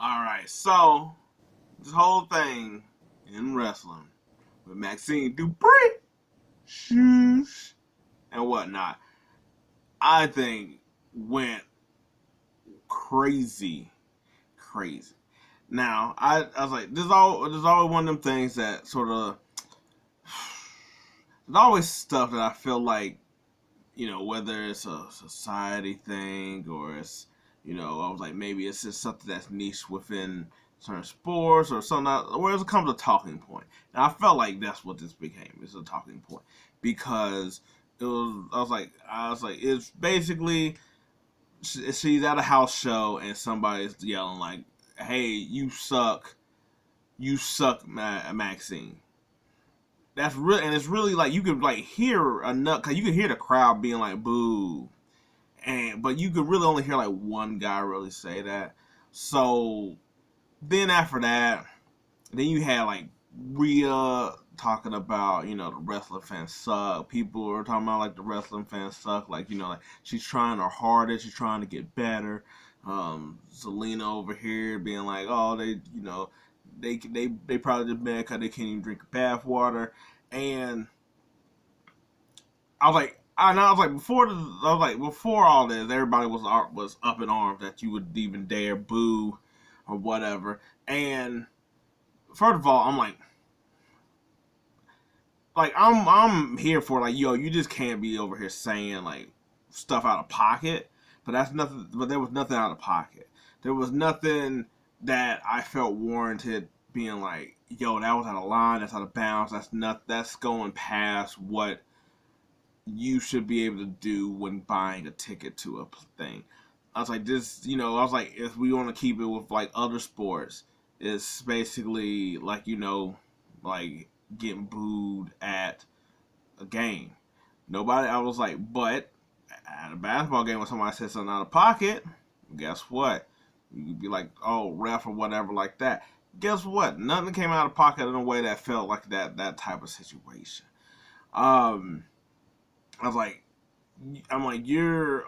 Alright, so this whole thing in wrestling with Maxxine Dupri, shoes, and whatnot, I think went crazy, crazy. Now, I was like, there's always one of them things that sort of, there's always stuff that I feel like, whether it's a society thing or it's, I was like, maybe it's just something that's niche within certain sports or something, where it comes to a talking point. And I felt like that's what this became. It's a talking point because I was like, it's basically she's at a house show and somebody's yelling like, "Hey, you suck, Maxxine." That's really, and it's really like you could like hear enough, cause you could hear the crowd being like boo, but you could really only hear like one guy really say that. So then after that, then you had like Rhea talking about the wrestling fans suck. People are talking about like the wrestling fans suck. Like like she's trying her hardest, she's trying to get better. Zelina over here being like, oh they probably just mad because they can't even drink bath water. And I was like before all this, everybody was up in arms that you would even dare boo or whatever. And first of all, I'm like I'm here for like, yo, you just can't be over here saying like stuff out of pocket. But that's nothing. But there was nothing out of pocket. There was nothing that I felt warranted being like, yo, that was out of line. That's out of bounds. That's going past what you should be able to do when buying a ticket to a thing. I was like, if we want to keep it with like other sports, it's basically like, like getting booed at a game. Nobody, I was like, but at a basketball game when somebody says something out of pocket, guess what? You could be like, oh, ref or whatever like that. Guess what? Nothing came out of pocket in a way that felt like that type of situation. Um, I was like, I'm like, you're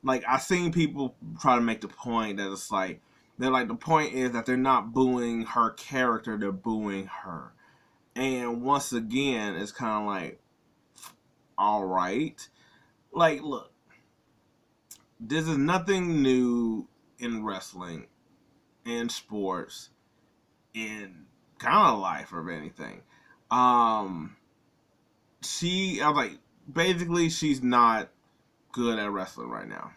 like I seen people try to make the point that it's like they're like the point is that they're not booing her character, they're booing her. And once again, it's kind of like, all right, like look, this is nothing new in wrestling, in sports, in kind of life or anything. Um, I was like, basically, she's not good at wrestling right now.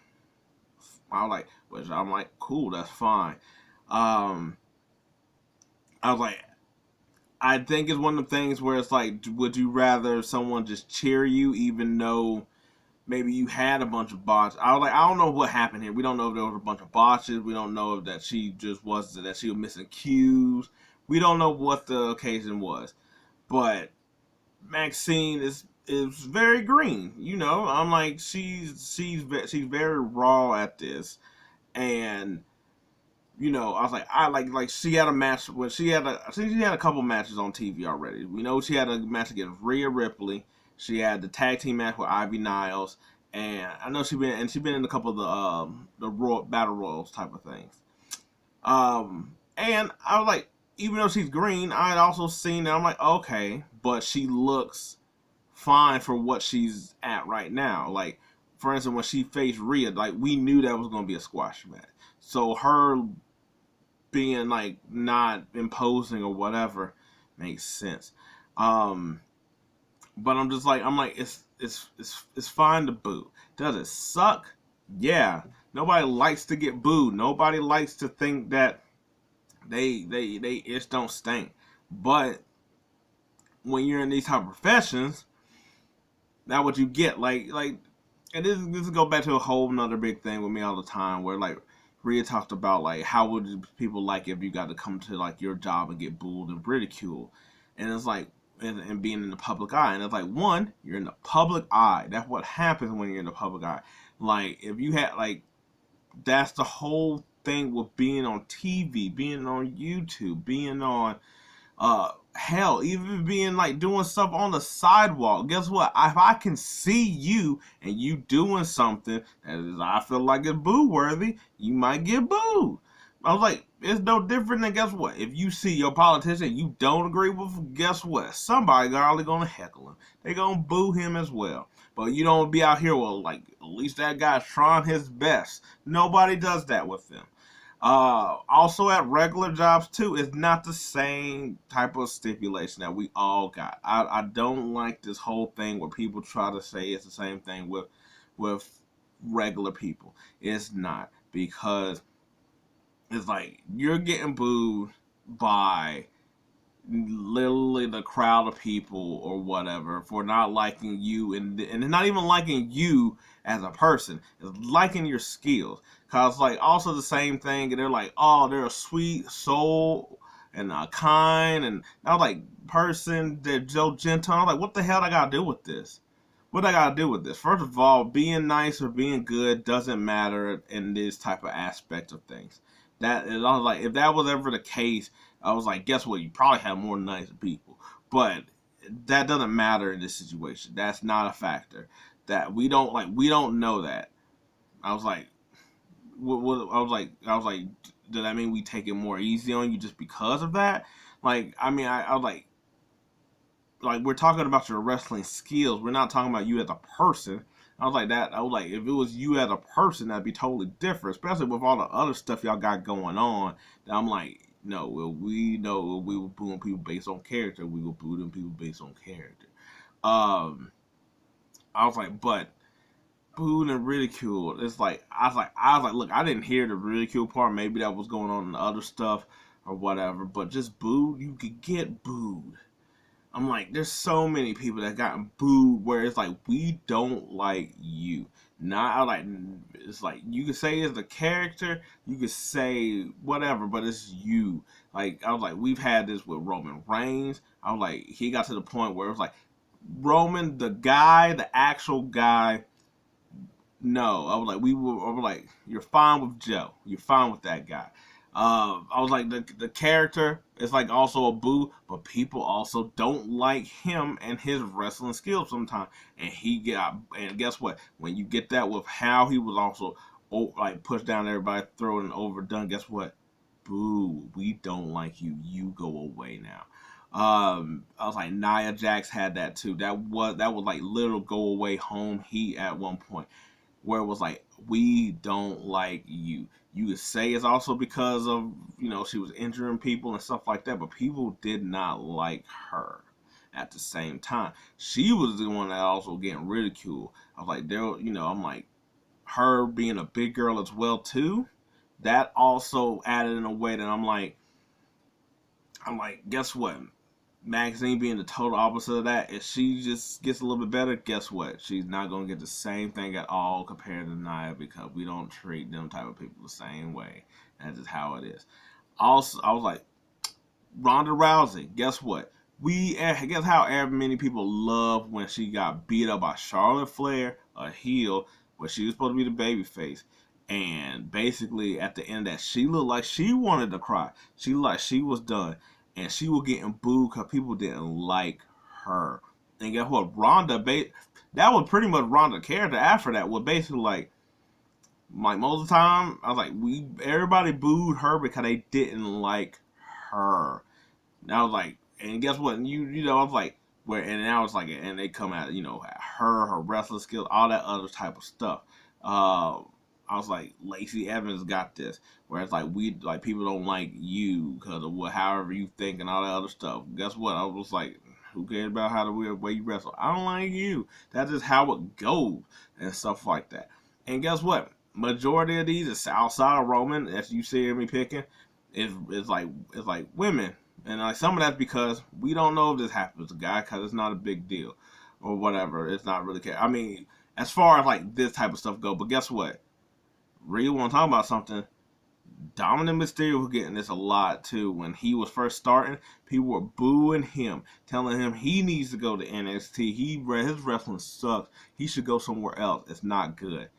Which I'm like, cool, that's fine. Um, I was like, I think it's one of the things where it's like, would you rather someone just cheer you even though maybe you had a bunch of botches? I was like, I don't know what happened here. We don't know if there was a bunch of botches. We don't know if that she just that she was missing cues. We don't know what the occasion was. But Maxxine is very green. I'm like she's very raw at this, and I was like, I like she had a match when I think she had a couple matches on TV already. We know she had a match against Rhea Ripley. She had the tag team match with Ivy Niles, and I know she been in a couple of the battle royals type of things. And I was like, even though she's green, I had also seen that I'm like, okay, but she looks fine for what she's at right now. Like, for instance, when she faced Rhea, like we knew that was going to be a squash match. So her being like not imposing or whatever makes sense. Um, but I'm like it's fine to boo. Does it suck? Yeah. Nobody likes to get booed. Nobody likes to think that they itch don't stink. But when you're in these type of professions, that's what you get. And this go back to a whole another big thing with me all the time, where like Rhea talked about like how would people like if you got to come to like your job and get booed and ridiculed, and it's like and being in the public eye, and it's like one, you're in the public eye. That's what happens when you're in the public eye. Like if you had like that's the whole thing with being on TV, being on YouTube, being on hell, even being like doing stuff on the sidewalk. Guess what? If I can see you and you doing something that is, I feel like it's boo worthy, you might get booed. I was like, it's no different than, guess what? If you see your politician you don't agree with, guess what? Somebody probably gonna heckle him. They gonna boo him as well. But you don't be out here, well, like, at least that guy's trying his best. Nobody does that with them. Also at regular jobs too, it's not the same type of stipulation that we all got. I don't like this whole thing where people try to say it's the same thing with regular people. It's not, because it's like you're getting booed by literally the crowd of people or whatever for not liking you, and not even liking you as a person, it's liking your skills. Cause like also the same thing, and they're like, oh, they're a sweet soul and kind, and I was like, person, they're so gentle. I'm like, what the hell I gotta do with this? What I gotta do with this? First of all, being nice or being good doesn't matter in this type of aspect of things. That is, I was like, if that was ever the case, I was like, guess what? You probably have more nice people, but that doesn't matter in this situation. That's not a factor. That we don't know that. I was like, I was like, does that mean we take it more easy on you just because of that? Like, I mean, I was like we're talking about your wrestling skills. We're not talking about you as a person. I was like that. I was like, if it was you as a person, that'd be totally different. Especially with all the other stuff y'all got going on. That I'm like, no, well, we know we were booing people based on character. We were booing people based on character. I was like, but booed and ridiculed. It's like I was like, look, I didn't hear the ridicule part. Maybe that was going on in the other stuff or whatever. But just booed, you could get booed. I'm like, there's so many people that gotten booed where it's like, we don't like you. Not, I like, it's like, you could say it's the character, you could say whatever, but it's you. Like, I was like, we've had this with Roman Reigns. I was like, he got to the point where it was like, Roman, the guy, the actual guy, no. I was like, you're fine with Joe. You're fine with that guy. I was like, the character is like also a boo, but people also don't like him and his wrestling skills sometimes. And guess what? When you get that with how he was also like pushed down everybody, thrown and overdone, guess what? Boo, we don't like you. You go away now. I was like, Nia Jax had that too. That was like little go away home heat at one point, where it was like, we don't like you. You could say it's also because of, she was injuring people and stuff like that, but people did not like her at the same time. She was the one that also getting ridiculed. I was like, I'm like, her being a big girl as well too, that also added in a way that I'm like, guess what? Maxxine being the total opposite of that, if she just gets a little bit better, guess what? She's not going to get the same thing at all compared to Nia, because we don't treat them type of people the same way. That's just how it is. Also, I was like, Ronda Rousey, guess what? Guess how many people love when she got beat up by Charlotte Flair, a heel, where she was supposed to be the baby face. And basically, at the end of that, she looked like she wanted to cry. She looked like she was done. And she was getting booed because people didn't like her. And guess what? That was pretty much Ronda's character after that. Was basically like most of the time, I was like, everybody booed her because they didn't like her. And I was like, and guess what? I was like, and now it's like, and they come at, her wrestling skills, all that other type of stuff. I was like, Lacey Evans got this, where it's like, people don't like you because of however you think and all that other stuff. Guess what? I was like, who cares about the way you wrestle? I don't like you. That's just how it goes and stuff like that. And guess what? Majority of these is outside of Roman, as you see me picking, is like women, and like some of that's because we don't know if this happens to a guy because it's not a big deal or whatever. It's not really care. I mean, as far as like this type of stuff go, but guess what? Really want to talk about something? Dominic Mysterio was getting this a lot too. When he was first starting, people were booing him, telling him he needs to go to NXT. His wrestling sucks. He should go somewhere else. It's not good.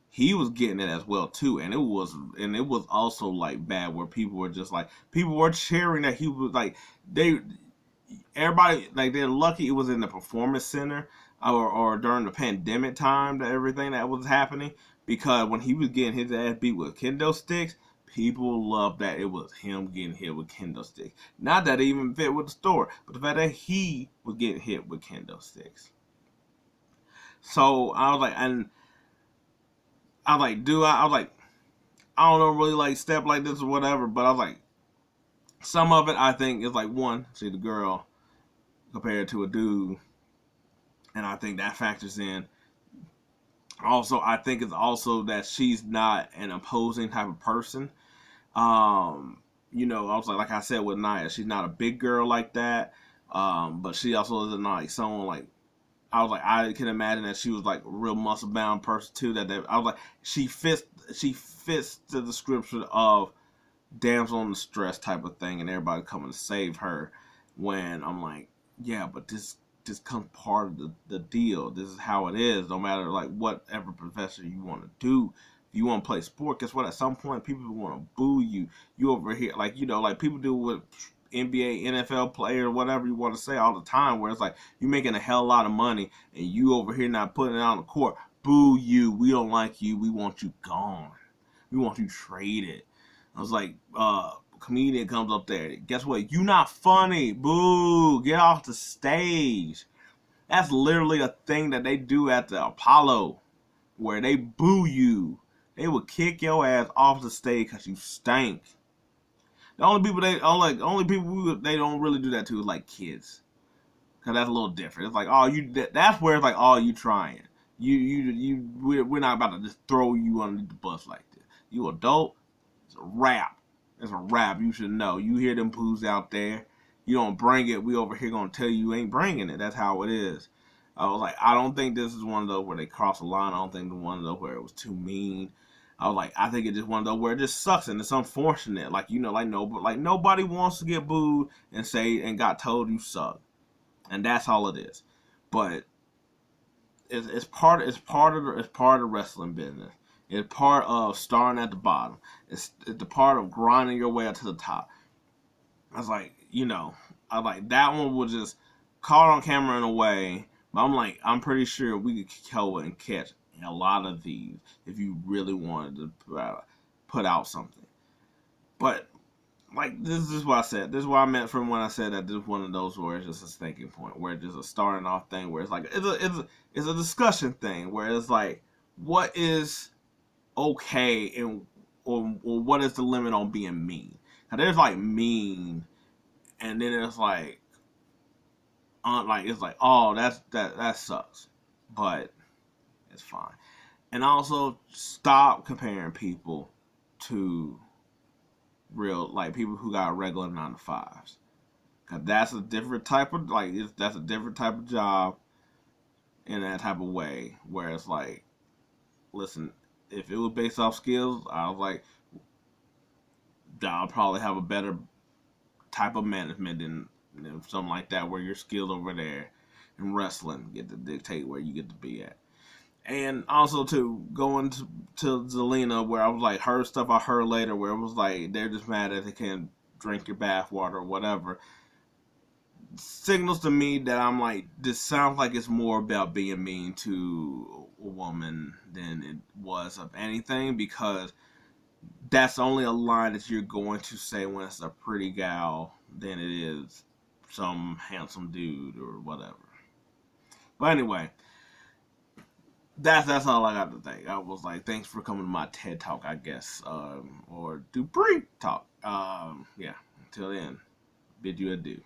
He was getting it as well too, and it was also like bad, where people were cheering that he was like, everybody, like, they're lucky it was in the performance center or during the pandemic time, that everything that was happening, because when he was getting his ass beat with kendo sticks, People love that it was him getting hit with kendo sticks. Not that it even fit with the story, but the fact that he was getting hit with kendo sticks. So I was like, and I was like, I was like, I don't know, really like step like this or whatever, but I was like, some of it I think is like, one, see the girl compared to a dude, and I think that factors in. Also, I think it's also that she's not an opposing type of person. I was like I said with Nia, she's not a big girl like that. But she also isn't like someone like, I was like, I can imagine that she was like a real muscle bound person too. I was like, she fits the description of damsel in distress type of thing, and everybody coming to save her. When I'm like, yeah, but this comes part of the deal. This is how it is. No matter like whatever profession you want to do. If you want to play sport, guess what? At some point, people want to boo you. You over here, like like people do with NBA, NFL player, whatever you want to say all the time, where it's like you making a hell lot of money and you over here not putting it on the court. Boo you. We don't like you. We want you gone. We want you traded. I was like, comedian comes up there. Guess what? You not funny. Boo. Get off the stage. That's literally a thing that they do at the Apollo, where they boo you. They will kick your ass off the stage because you stink. The only people they don't really do that to is like kids, because that's a little different. It's like, oh, that's where it's like, oh, you trying. We're not about to just throw you under the bus like this. You adult, it's a wrap. It's a wrap. You should know. You hear them poos out there. You don't bring it. We over here gonna tell you ain't bringing it. That's how it is. I was like, I don't think this is one of those where they cross the line. I don't think the one of those where it was too mean. I was like, I think it's just one of those where it just sucks and it's unfortunate. Like, nobody wants to get booed and got told you suck, and that's all it is. But it's part of the wrestling business. It's part of starting at the bottom. It's the part of grinding your way up to the top. I was like, that one was just caught on camera in a way. But I'm like, I'm pretty sure we could go and catch a lot of these if you really wanted to put out something. But like, this is what I said. This is what I meant from when I said that this is one of those where it's just a thinking point, where it's just a starting off thing, where it's like it's a discussion thing, where it's like, what is okay or what is the limit on being mean? Now there's like mean, and then it's like it's like, oh, that sucks, but it's fine. And also stop comparing people to real, like, people who got regular 9-to-5s, because that's a different type of that's a different type of job in that type of way, where it's like, listen, if it was based off skills, I was like, I'll probably have a better type of management than something like that, where your skills over there in wrestling get to dictate where you get to be at. And also to going to Zelina, where I was like, her stuff I heard later, where it was like they're just mad that they can't drink your bath water or whatever, signals to me that I'm like, this sounds like it's more about being mean to a woman than it was of anything, because that's only a line that you're going to say when it's a pretty gal than it is some handsome dude or whatever. But anyway, that's all I got to think. I was like, thanks for coming to my TED Talk, I guess, or Dupri Talk. Yeah, until then, bid you adieu.